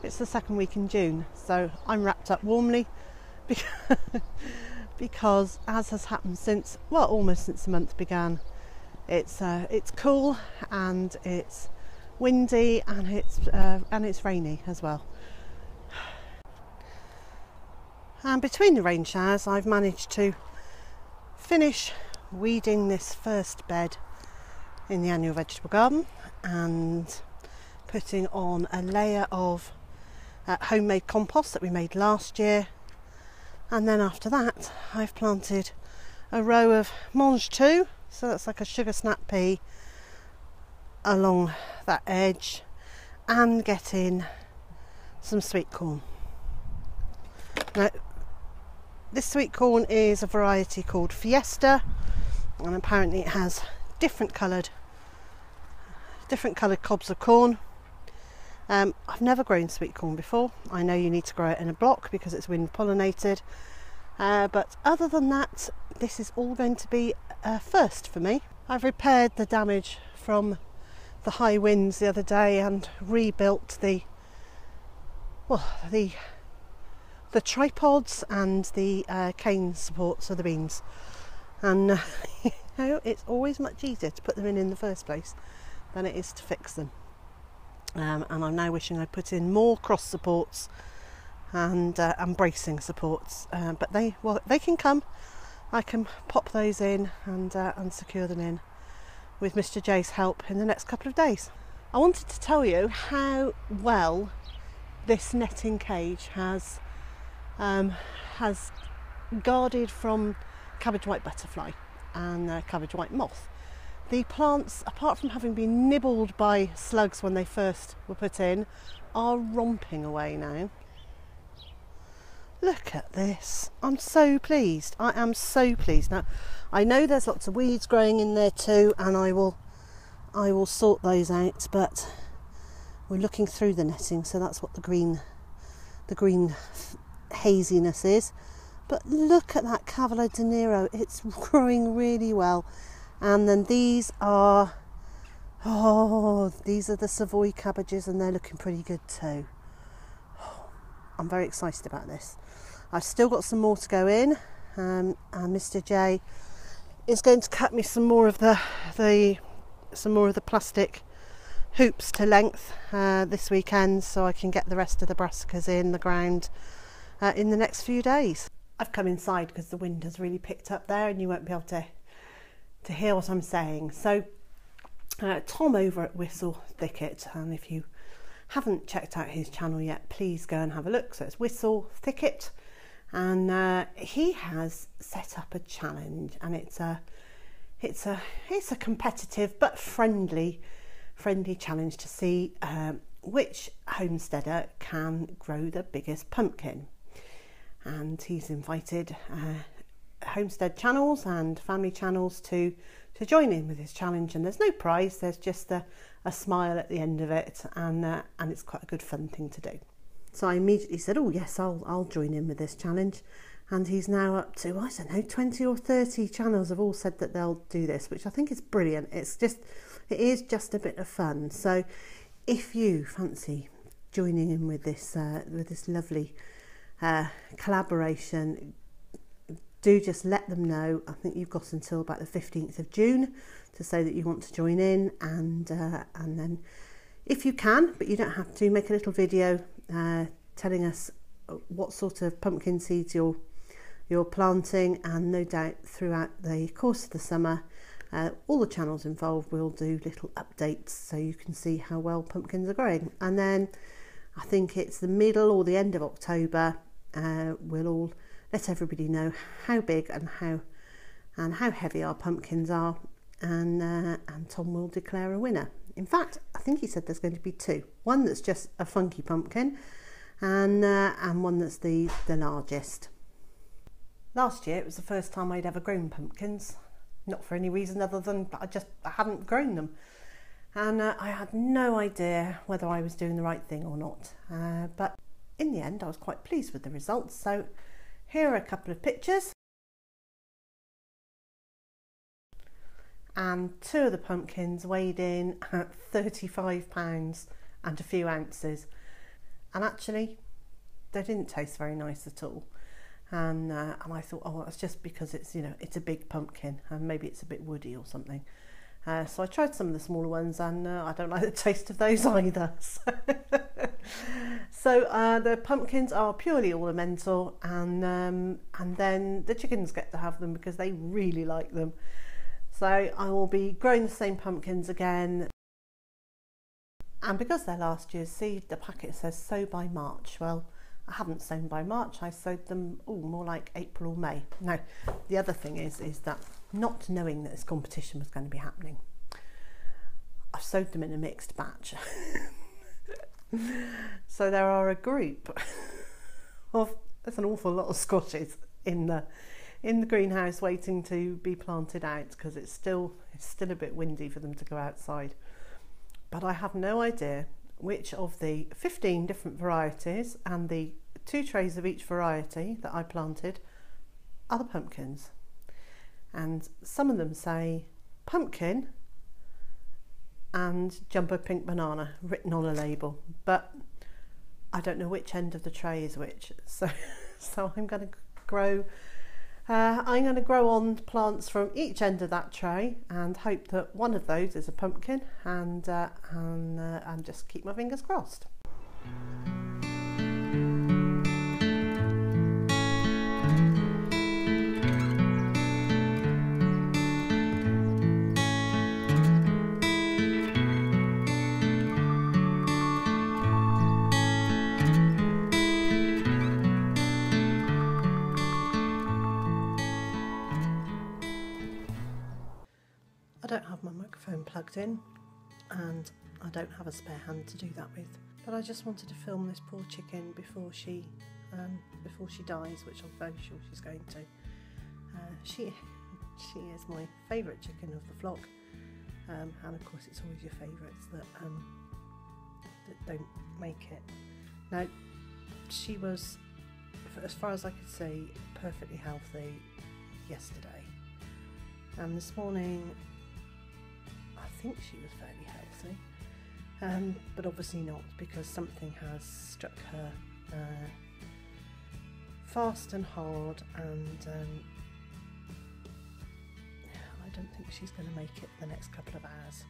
It's the second week in June, so I'm wrapped up warmly because as has happened since, well, almost since the month began, it's cool and it's windy and it's rainy as well. And between the rain showers, I've managed to finish weeding this first bed in the annual vegetable garden and putting on a layer of homemade compost that we made last year. And then after that, I've planted a row of mangetout, so that's like a sugar snap pea, along that edge, and get in some sweet corn. Now, this sweet corn is a variety called Fiesta, and apparently it has different coloured cobs of corn. I've never grown sweet corn before. I know you need to grow it in a block because it's wind pollinated, but other than that, this is all going to be a first for me. I've repaired the damage from the high winds the other day and rebuilt the tripods and the cane supports of the beans, and you know, it's always much easier to put them in the first place than it is to fix them. And I'm now wishing I put in more cross supports and bracing supports, but they can come. I can pop those in and secure them in with Mr. J's help in the next couple of days. I wanted to tell you how well this netting cage has guarded from cabbage white butterfly and cabbage white moth. The plants, apart from having been nibbled by slugs when they first were put in, are romping away now. Look at this. I'm so pleased. I am so pleased. Now, I know there's lots of weeds growing in there too, and I will sort those out, but we're looking through the netting, so that's what the green haziness is. But look at that Cavolo de Nero. It's growing really well. And then these are the Savoy cabbages, and they're looking pretty good too. I'm very excited about this. I've still got some more to go in, and Mr. J is going to cut me some more of the plastic hoops to length this weekend, so I can get the rest of the brassicas in the ground in the next few days. I've come inside because the wind has really picked up there, and you won't be able to hear what I'm saying. So Tom over at Whistle Thicket, and if you haven't checked out his channel yet, please go and have a look. So it's Whistle Thicket, and he has set up a challenge, and it's a competitive but friendly challenge to see which homesteader can grow the biggest pumpkin. And he's invited homestead channels and family channels to join in with his challenge, and there's no prize, there's just a smile at the end of it, and it's quite a good fun thing to do. So I immediately said, oh yes, I'll join in with this challenge, and he's now up to, I don't know, 20 or 30 channels have all said that they'll do this, which I think is brilliant. It is just a bit of fun. So if you fancy joining in with this lovely collaboration, do just let them know. I think you've got until about the 15th of June to say that you want to join in, and then if you can, but you don't have to, make a little video telling us what sort of pumpkin seeds you're planting, and no doubt throughout the course of the summer all the channels involved will do little updates so you can see how well pumpkins are growing. And then I think it's the middle or the end of October, we'll all let everybody know how big and how heavy our pumpkins are, and Tom will declare a winner. In fact, I think he said there's going to be two. One that's just a funky pumpkin, and one that's the largest. Last year it was the first time I'd ever grown pumpkins, not for any reason other than I hadn't grown them, and I had no idea whether I was doing the right thing or not, but in the end I was quite pleased with the results. So here are a couple of pictures, and 2 of the pumpkins weighed in at £35 and a few ounces, and actually they didn't taste very nice at all. And I thought, oh, that's just because it's, you know, it's a big pumpkin and maybe it's a bit woody or something. So I tried some of the smaller ones, and I don't like the taste of those either. So the pumpkins are purely ornamental, and then the chickens get to have them because they really like them. So I will be growing the same pumpkins again. And because they're last year's seed, the packet says sow by March. Well, I haven't sown by March. I sowed them more like April or May. Now, the other thing is that not knowing that this competition was going to be happening, I've sowed them in a mixed batch. So there are a group of, there's an awful lot of squashes in the greenhouse waiting to be planted out, because it's still a bit windy for them to go outside. But I have no idea which of the 15 different varieties and the 2 trays of each variety that I planted are the pumpkins. And some of them say pumpkin and jumbo pink banana written on a label, but I don't know which end of the tray is which. So I'm going to grow on plants from each end of that tray and hope that one of those is a pumpkin, and just keep my fingers crossed. I don't have my microphone plugged in, and I don't have a spare hand to do that with, but I just wanted to film this poor chicken before she dies, which I'm very sure she's going to. She is my favourite chicken of the flock, and of course it's always your favourites that don't make it. Now, she was, as far as I could see, perfectly healthy yesterday, and this morning I think she was fairly healthy, but obviously not, because something has struck her fast and hard, and I don't think she's going to make it the next couple of hours.